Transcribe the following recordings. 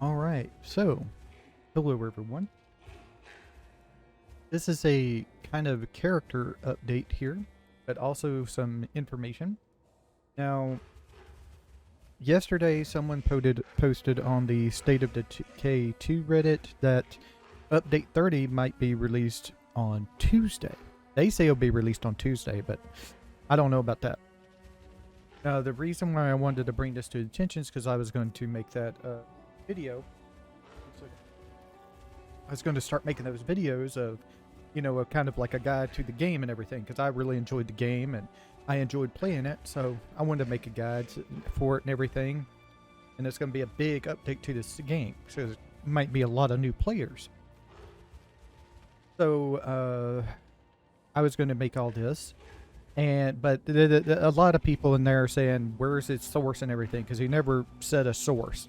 All right, so hello everyone. This is a kind of character update here, but also some information. Now, yesterday someone posted on the State of Decay 2 Reddit that update 30 might be released on Tuesday. They say it'll be released on Tuesday, but I don't know about that. The reason why I wanted to bring this to attention is because I was going to make that video. I was going to start making those videos of, a kind of like a guide to the game and everything, because I really enjoyed the game and I enjoyed playing it. So I wanted to make a guide for it and everything. And it's going to be a big update to this game, so there might be a lot of new players. So I was going to make all this. But a lot of people in there are saying, where's its source and everything, because he never said a source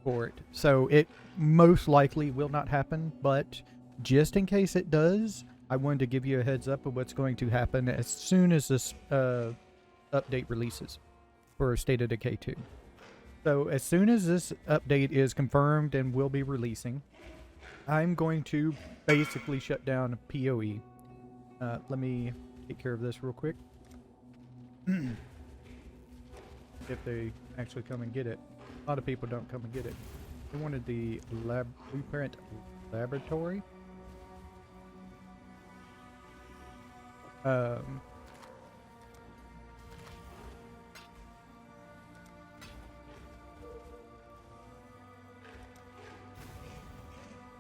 for it. So it most likely will not happen, but just in case it does, I wanted to give you a heads up of what's going to happen as soon as this update releases for State of Decay 2. So as soon as this update is confirmed and will be releasing, I'm going to basically shut down PoE. Let me take care of this real quick. If they actually come and get it. A lot of people don't come and get it. They wanted the blueprint laboratory. Too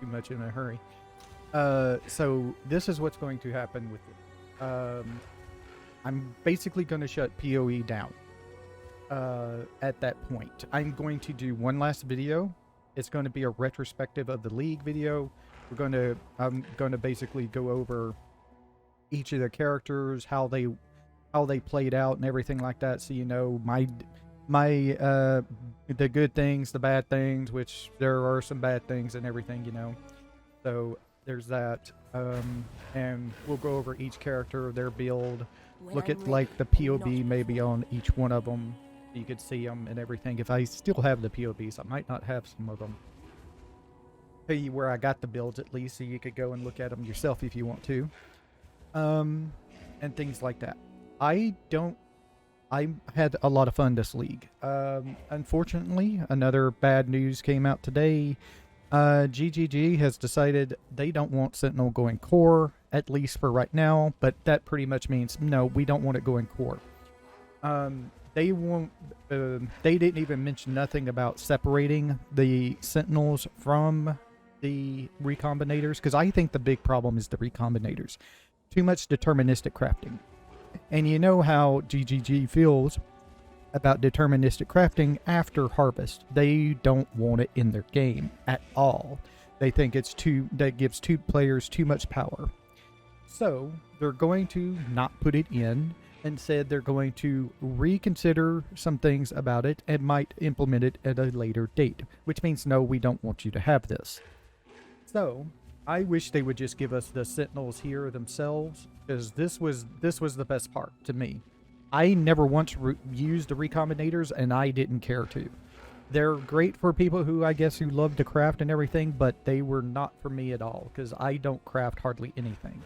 much in a hurry. So this is what's going to happen with it. I'm basically going to shut PoE down. At that point, I'm going to do one last video. It's going to be a retrospective of the League video. I'm going to basically go over each of the characters, how they played out and everything like that. So the good things, the bad things, which there are some bad things and everything, So there's that. And we'll go over each character, their build, look at like the POB maybe on each one of them. You could see them and everything. If I still have the POBs, I might not have some of them. Tell you where I got the builds at least, so you could go and look at them yourself if you want to. And things like that. I had a lot of fun this league. Unfortunately, another bad news came out today. GGG has decided they don't want Sentinel going core, at least for right now, but that pretty much means no, we don't want it going core. They won't. They didn't even mention nothing about separating the Sentinels from the recombinators, because I think the big problem is the recombinators. Too much deterministic crafting, and you know how GGG feels about deterministic crafting after harvest. They don't want it in their game at all. They think that gives two players too much power. So they're going to not put it in, and said they're going to reconsider some things about it and might implement it at a later date, which means no, we don't want you to have this. So I wish they would just give us the Sentinels here themselves, because this was the best part to me. I never once used the recombinators, and I didn't care to. They're great for people who, I guess, who love to craft and everything, but they were not for me at all, because I don't craft hardly anything.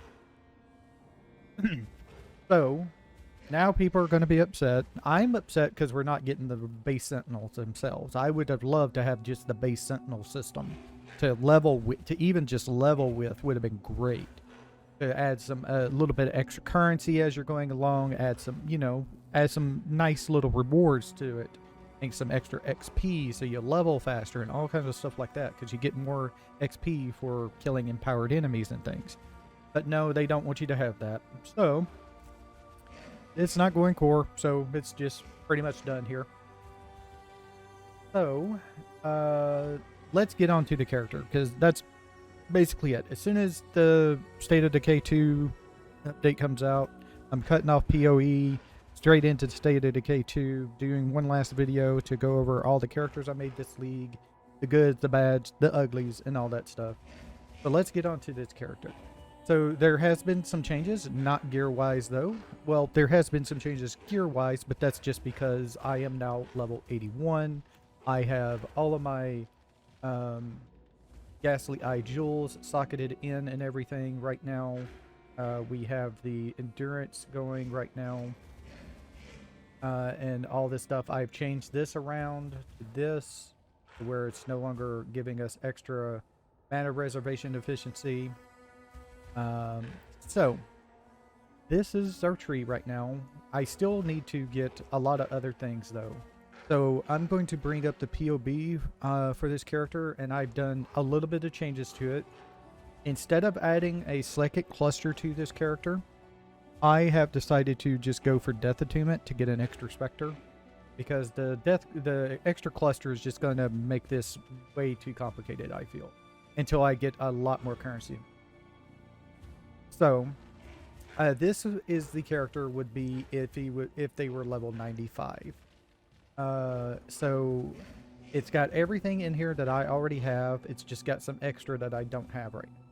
So now people are going to be upset. I'm upset because we're not getting the base Sentinels themselves. I would have loved to have just the base Sentinel system to level with, to even just level with would have been great. To add a little bit of extra currency as you're going along, add some nice little rewards to it, and some extra XP so you level faster and all kinds of stuff like that, because you get more XP for killing empowered enemies and things. But no, they don't want you to have that. So it's not going core, so it's just pretty much done here. So, let's get on to the character, because that's basically it. As soon as the State of Decay 2 update comes out, I'm cutting off PoE, straight into the State of Decay 2, doing one last video to go over all the characters I made this league, the goods, the bads, the uglies, and all that stuff. So let's get on to this character. So there has been some changes, not gear-wise though. Well, there has been some changes gear-wise, but that's just because I am now level 81. I have all of my Ghastly Eye Jewels socketed in and everything right now. We have the Endurance going right now. And all this stuff. I've changed this around to this, where it's no longer giving us extra mana reservation efficiency. So, this is our tree right now. I still need to get a lot of other things, though. So, I'm going to bring up the POB for this character, and I've done a little bit of changes to it. Instead of adding a psychic cluster to this character, I have decided to just go for Death Attunement to get an extra Spectre, because the extra cluster is just going to make this way too complicated, I feel, until I get a lot more currency. So, this is the character would be if they were level 95. So it's got everything in here that I already have. It's just got some extra that I don't have right now.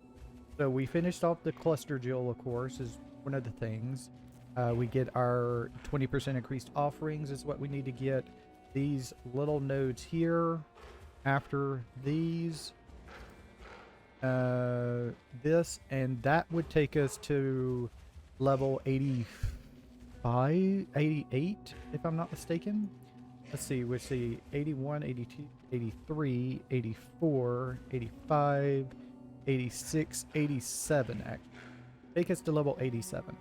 So we finished off the cluster jewel, of course, is one of the things. We get our 20% increased offerings is what we need to get. These little nodes here, after these, this, and that would take us to level 85, 88, if I'm not mistaken. Let's see, we see 81, 82, 83, 84, 85, 86, 87 actually. Take us to level 87.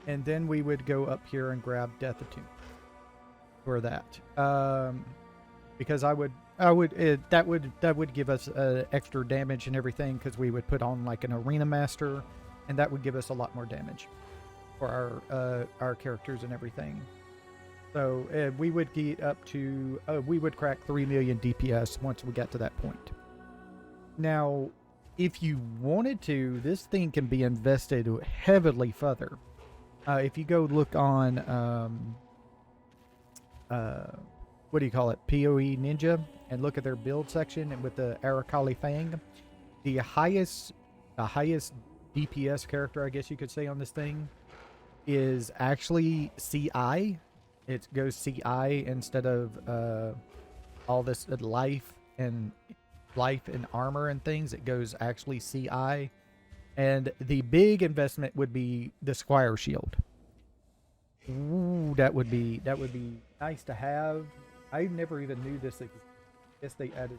And then we would go up here and grab Death Attunement for that. Because that would give us extra damage and everything, because we would put on like an Arena Master, and that would give us a lot more damage for our characters and everything. So we would get up to we would crack 3 million DPS once we got to that point. Now, if you wanted to, this thing can be invested heavily further. If you go look on what do you call it, PoE Ninja, and look at their build section, and with the Arakali Fang, the highest DPS character, I guess you could say, on this thing is actually CI. It goes CI instead of all this life and armor and things. It goes actually CI. And the big investment would be the Squire Shield. Ooh, that would be nice to have. I never even knew this. I guess they added.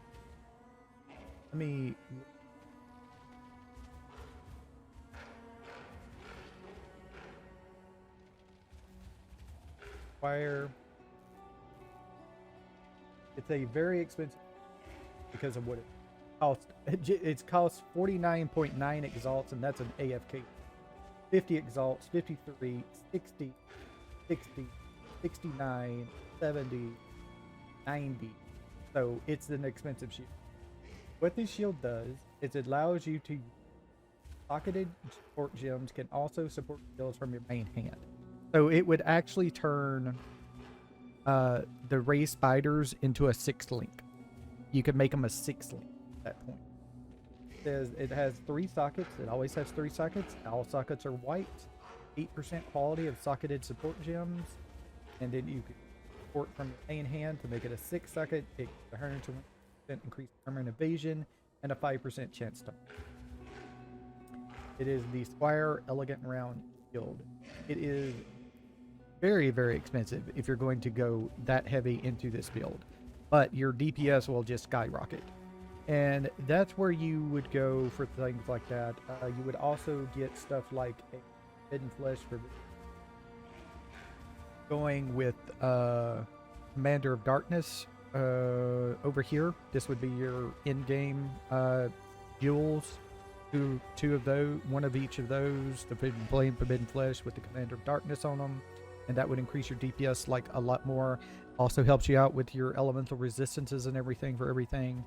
Let me. Squire. It's a very expensive because of what it costs. It costs 49.9 exalts, and that's an AFK. 50 exalts, 53, 60, 60, 69, 70, 90. So it's an expensive shield. What this shield does is it allows you to pocketed support gems can also support skills from your main hand. So it would actually turn the Ray Spiders into a 6th link. You could make them a 6th link at that point. It has 3 sockets. It always has 3 sockets. All sockets are white. 8% quality of socketed support gems. And then you can support from your main hand to make it a 6 socket. It 120% increased armor and evasion, and a 5% chance to. It is the Squire Elegant Round Shield. It is very, very expensive if you're going to go that heavy into this build, but your DPS will just skyrocket. And that's where you would go for things like that. You would also get stuff like a Hidden Flesh for going with Commander of Darkness over here. This would be your in-game jewels. Two of those, one of each of those. The Flame Forbidden Flesh with the Commander of Darkness on them, and that would increase your DPS like a lot more. Also helps you out with your elemental resistances and everything for everything.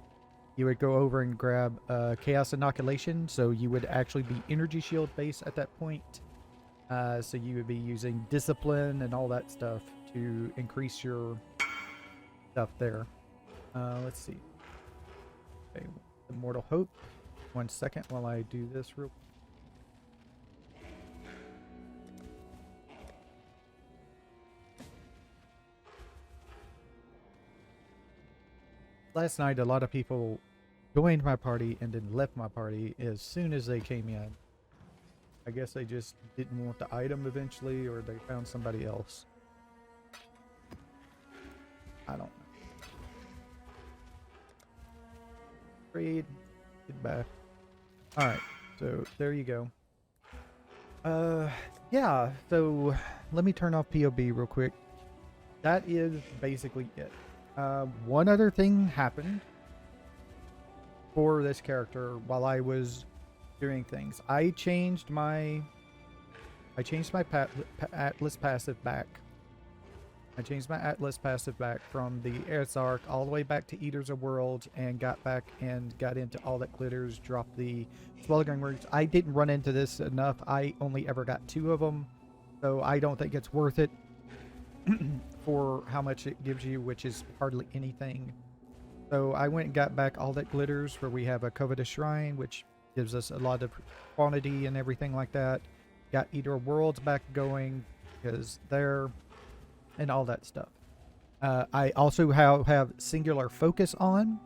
You would go over and grab Chaos Inoculation, so you would actually be Energy Shield base at that point. So you would be using Discipline and all that stuff to increase your stuff there. Let's see. Okay, Immortal Hope. 1 second while I do this real quick. last night a lot of people joined my party and then left my party as soon as they came in. I guess they just didn't want the item eventually, or they found somebody else. I don't know. Trade. Goodbye. Alright, so there you go. Yeah, so let me turn off POB real quick. That is basically it. One other thing happened for this character while I was doing things. I changed my Atlas passive back. I changed my Atlas passive back from the Exile all the way back to Eaters of Worlds, and got back and got into All That Glitters, dropped the Swelling Roots. I didn't run into this enough. I only ever got 2 of them, so I don't think it's worth it for how much it gives you, which is hardly anything. So I went and got back All That Glitters, where we have a Covetous Shrine, which gives us a lot of quantity and everything like that. Got Eater of Worlds back going, because they're... and all that stuff. I also have singular focus on,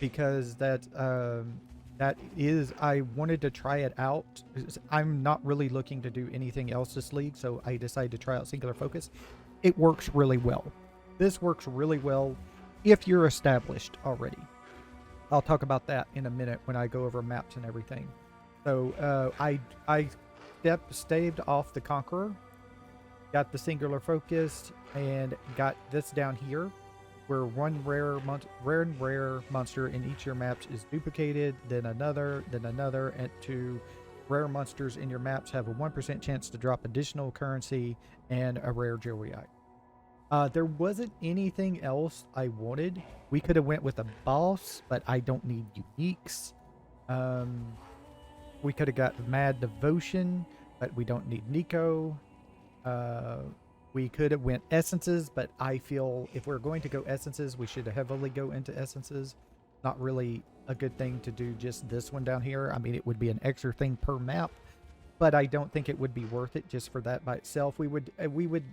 because that is, I wanted to try it out. I'm not really looking to do anything else this league, so I decided to try out singular focus. It works really well. This works really well if you're established already. I'll talk about that in a minute when I go over maps and everything. So I staved off the Conqueror, got the singular focus, and got this down here, where one rare and rare monster in each of your maps is duplicated, then another, and 2 rare monsters in your maps have a 1% chance to drop additional currency and a rare jewelry item. There wasn't anything else I wanted. We could have went with a boss, but I don't need uniques. We could have got Mad Devotion, but we don't need Nico. We could have went essences, but I feel if we're going to go essences, we should heavily go into essences. Not really a good thing to do just this one down here. I mean, it would be an extra thing per map, but I don't think it would be worth it just for that by itself. We would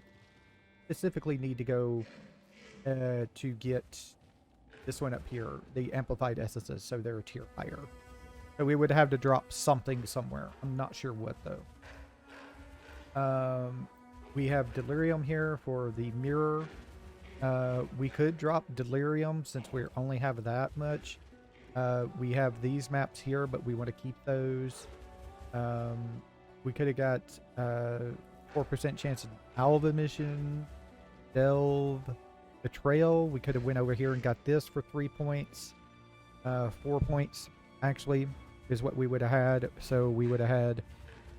specifically need to go to get this one up here, the amplified essences, so they're a tier higher. So we would have to drop something somewhere. I'm not sure what though. We have Delirium here for the mirror. We could drop Delirium since we only have that much. We have these maps here, but we want to keep those. We could have got 4% chance of Alva mission, Delve, Betrayal. We could have went over here and got this for 3 points. 4 points, actually, is what we would have had. So we would have had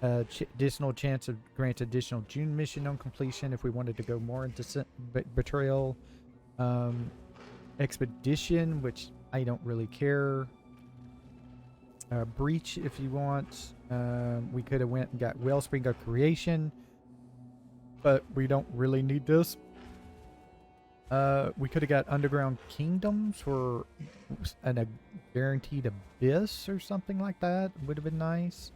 additional chance of grant additional June mission on completion if we wanted to go more into Betrayal. Expedition, which I don't really care. Breach if you want. We could have went and got Wellspring of Creation, but we don't really need this. We could have got Underground Kingdoms for a guaranteed Abyss or something like that. Would have been nice.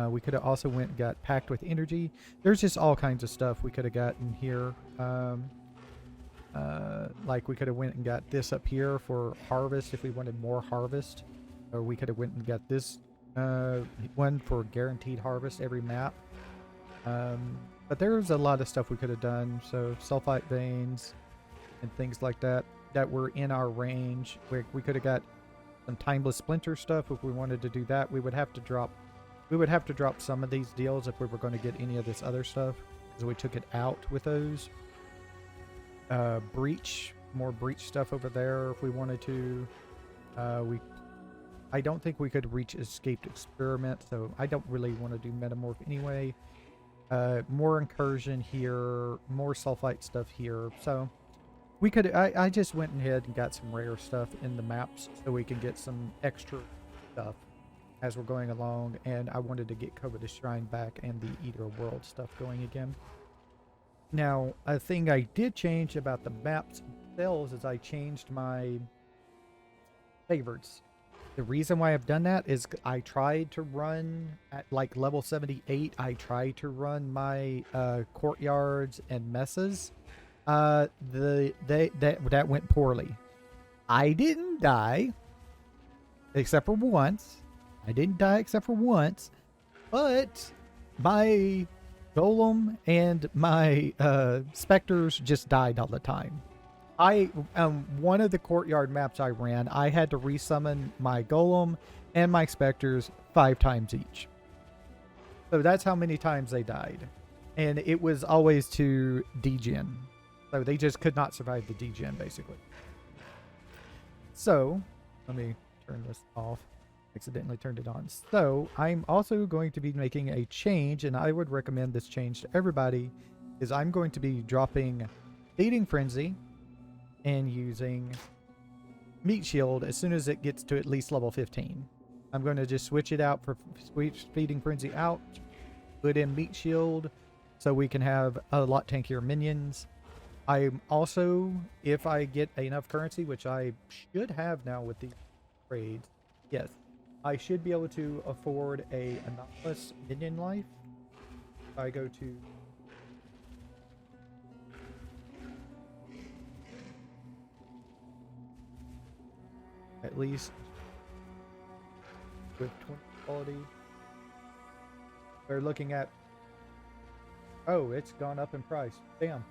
We could have also went and got Packed with Energy. There's just all kinds of stuff we could have gotten here. Like we could have went and got this up here for Harvest if we wanted more Harvest. Or we could have went and got this one for guaranteed Harvest every map. But there's a lot of stuff we could have done. So Sulfite Veins and things like that that were in our range. We could have got some Timeless Splinter stuff if we wanted to do that. We would have to drop some of these deals if we were going to get any of this other stuff, because we took it out with those. Breach, more Breach stuff over there if we wanted to. I don't think we could reach Escaped Experiment, so I don't really want to do Metamorph anyway. More Incursion here, more Sulfite stuff here. So we could, I just went ahead and got some rare stuff in the maps so we can get some extra stuff as we're going along, and I wanted to get Covetous Shrine back and the Eater World stuff going again. Now, a thing I did change about the maps themselves is I changed my favorites. The reason why I've done that is I tried to run at like level 78. I tried to run my courtyards and messes. That went poorly. I didn't die except for once. I didn't die except for once, but my golem and my specters just died all the time. One of the courtyard maps I ran, I had to resummon my golem and my specters 5 times each. So that's how many times they died. And it was always to degen. So they just could not survive the degen, basically. So, let me turn this off. Accidentally turned it on. So, I'm also going to be making a change, and I would recommend this change to everybody, is I'm going to be dropping Feeding Frenzy and using Meat Shield as soon as it gets to at least level 15. I'm going to just switch it out for Feeding Frenzy out, put in Meat Shield so we can have a lot tankier minions. I'm also, if I get enough currency, which I should have now with these trades, yes, I should be able to afford a anomalous minion life. If I go to at least with 20 quality, they're looking at, oh, it's gone up in price. Damn.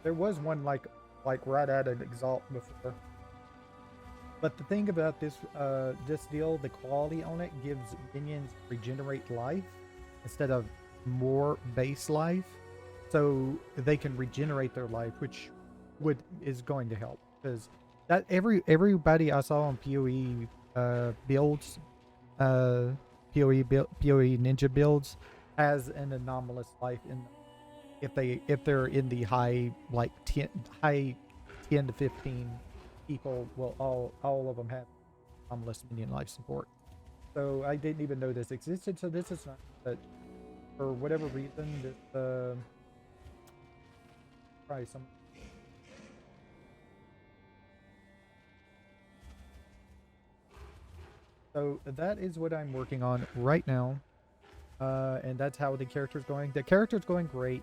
There was one like right at an Exalt before. But the thing about this this deal, the quality on it gives minions regenerate life instead of more base life, so they can regenerate their life, which is going to help, because that everybody I saw on PoE builds, PoE ninja builds, has an anomalous life in if they're in the high 10 to 15 people, will all of them have anomalous minion life support. So I didn't even know this existed. So this is not, but for whatever reason, this price. So that is what I'm working on right now. And that's how the character's going. The character's going great.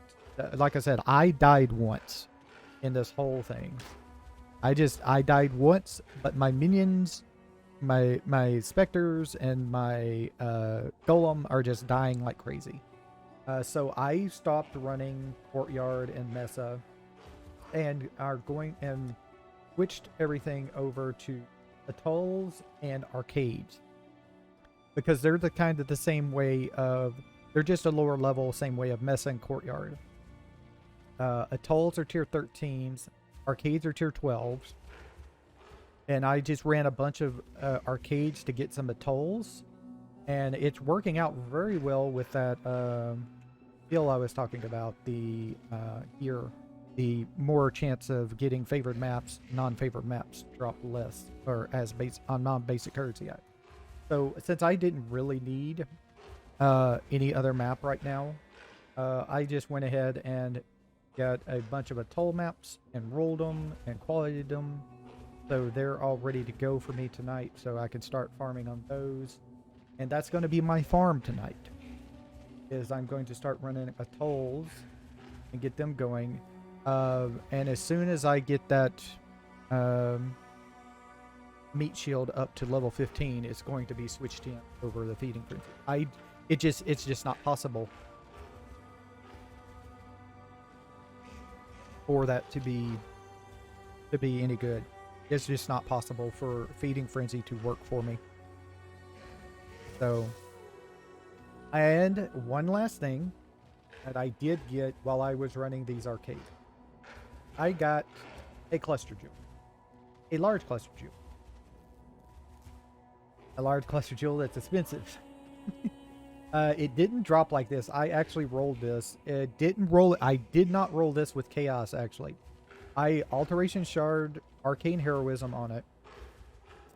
Like I said, I died once in this whole thing. I died once, but my minions, my specters, and my golem are just dying like crazy. So I stopped running Courtyard and Mesa, and are going and switched everything over to Atolls and Arcades, because they're the kind of the same way of, they're just a lower level, same way of Mesa and Courtyard. Atolls are tier 13s, Arcades are tier 12s, and I just ran a bunch of Arcades to get some Atolls, and it's working out very well with that skill I was talking about, the the more chance of getting favored maps, non-favored maps drop less, or as base on non-basic currency. So since I didn't really need any other map right now, I just went ahead and got a bunch of Atoll maps and rolled them and qualityed them, so they're all ready to go for me tonight, so I can start farming on those. And that's going to be my farm tonight, is I'm going to start running Atolls and get them going. And as soon as I get that meat shield up to level 15, it's going to be switched in over the feeding frenzy. It's just not possible for that to be any good. It's just not possible for feeding frenzy to work for me. So, and one last thing that I did get while I was running these arcades, I got a cluster jewel, a large cluster jewel, that's expensive. It didn't drop like this. I actually rolled this. It didn't roll. I did not roll this with chaos, actually. I alteration shard arcane heroism on it,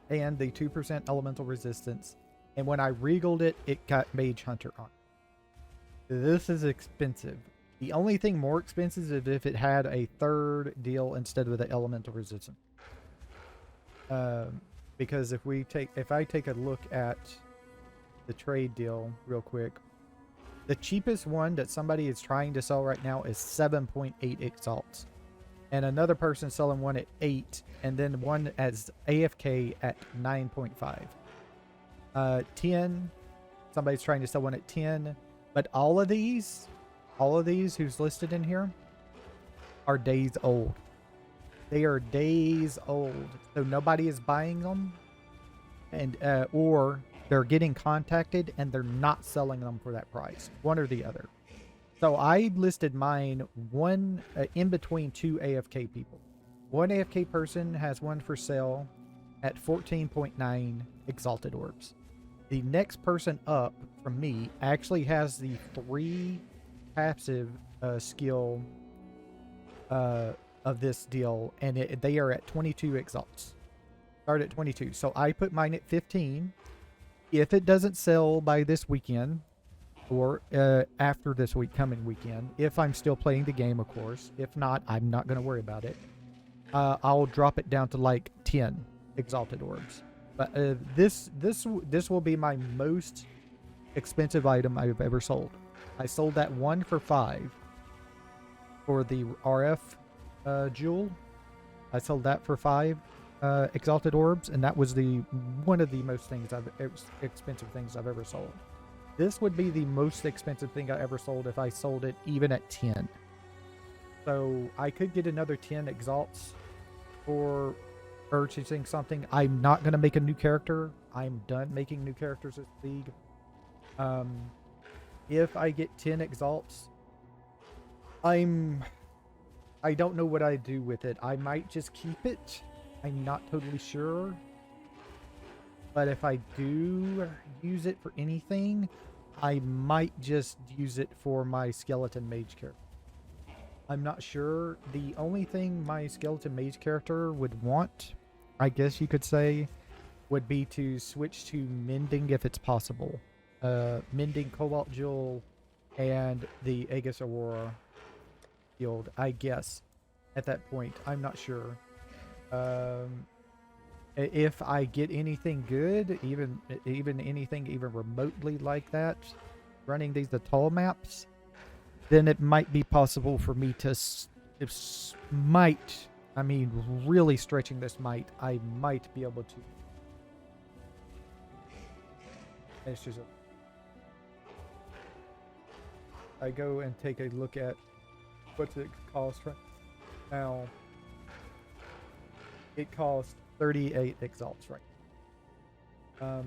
and the 2% elemental resistance. And when I regaled it, it got mage hunter on it. This is expensive. The only thing more expensive is if it had a third deal instead of the elemental resistance. Because if I take a look at the trade deal real quick, the cheapest one that somebody is trying to sell right now is 7.8 exalts. and another person selling one at 8, and then one as AFK at 9.5. 10, somebody's trying to sell one at 10, but all of these who's listed in here are days old. They are days old, so nobody is buying them, and or they're getting contacted and they're not selling them for that price, one or the other. So I listed mine one in between two AFK people. One AFK person has one for sale at 14.9 exalted orbs. The next person up from me actually has the 3 passive skill of this deal, and they are at 22 exalts. Start at 22. So I put mine at 15. If it doesn't sell by this weekend, or after this coming weekend, if I'm still playing the game, of course. If not, I'm not going to worry about it. I'll drop it down to like 10 exalted orbs. But this will be my most expensive item I've ever sold. I sold that one for 5 for the RF jewel. I sold that for 5 exalted orbs, and that was one of the most expensive things I've ever sold. This would be the most expensive thing I ever sold if I sold it even at 10. So I could get another 10 exalts for purchasing something. I'm not going to make a new character. I'm done making new characters this league. If I get 10 exalts, I don't know what I do with it. I might just keep it. I'm not totally sure. But if I do use it for anything, I might just use it for my skeleton mage character. I'm not sure. The only thing my skeleton mage character would want, I guess you could say, would be to switch to mending if it's possible. Mending Cobalt Jewel and the Aegis Aurora field, I guess, at that point. I'm not sure. If I get anything good, even anything even remotely like that, running these Atoll maps, then it might be possible for me to, I mean, really stretching this I might be able to. It's just I go and take a look at what's it cost right now. It costs 38 exalts right now.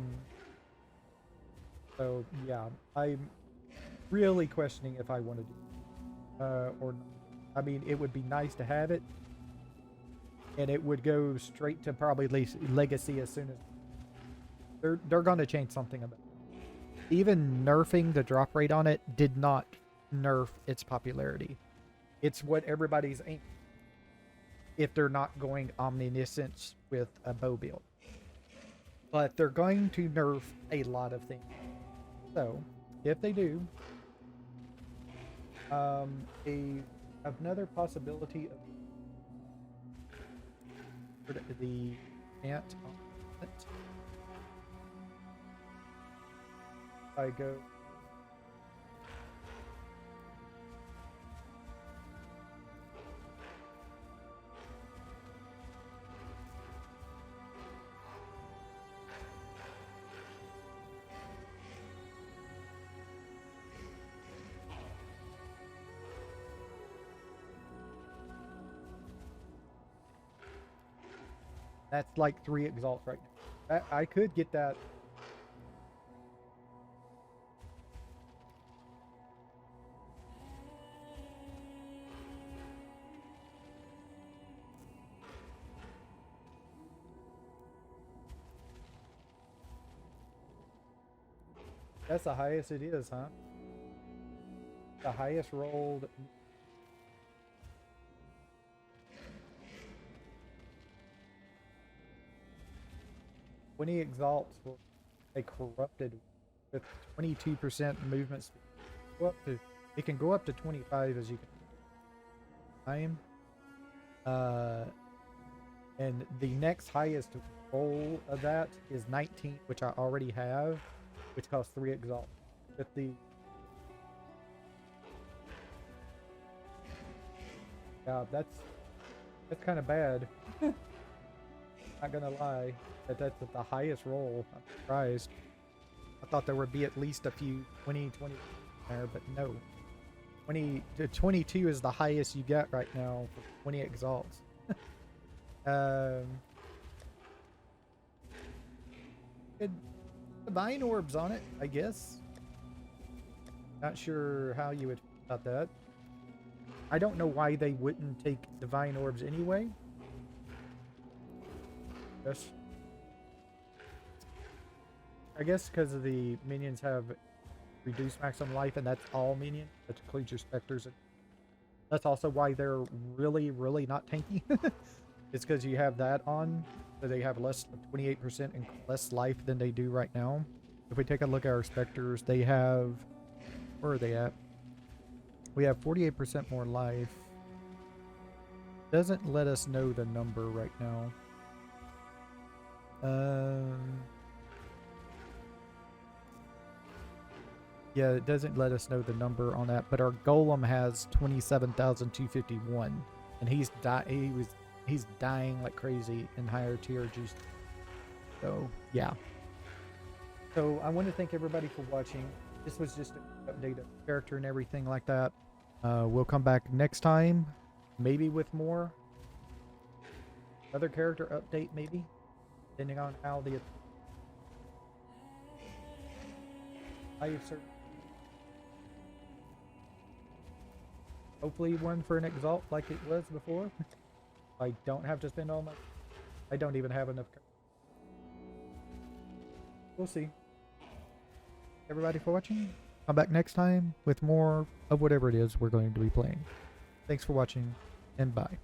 So yeah, I'm really questioning if I want to do it, or not. I mean, it would be nice to have it, and it would go straight to probably legacy as soon as they're going to change something about it. Even nerfing the drop rate on it did not nerf its popularity. It's what everybody's aiming, if they're not going omniscience with a bow build. But they're going to nerf a lot of things. So, if they do, another possibility of the ant on it. I go. That's like 3 exalts right now. I could get that. That's the highest it is, huh? The highest rolled. 20 exalts will a corrupted with 22% movement speed. It can go up to 25 as you can time. And the next highest roll of that is 19, which I already have, which costs 3 exalts. With the that's That's kind of bad. Not gonna lie. That's at the highest roll. I'm surprised. I thought there would be at least a few 20 there, but no. 20 to 22 is the highest you get right now for 20 exalts. Good divine orbs on it, I guess. Not sure how you would feel about that. I don't know why they wouldn't take divine orbs anyway. Yes. I guess because of the minions have reduced maximum life, and that's all minions. That includes your specters. That's also why they're really, really not tanky. It's because you have that on, so they have less than 28% and less life than they do right now. If we take a look at our specters, they have... Where are they at? We have 48% more life. Doesn't let us know the number right now. Yeah, it doesn't let us know the number on that, but our golem has 27,251, and he's dying like crazy in higher tier juice. So yeah. So I want to thank everybody for watching. This was just an update of character and everything like that. We'll come back next time, maybe with more. Another character update, maybe, depending on how the hopefully one for an exalt like it was before. I don't have to spend all my... I don't even have enough. We'll see. Everybody for watching. Come back next time with more of whatever it is we're going to be playing. Thanks for watching, and bye.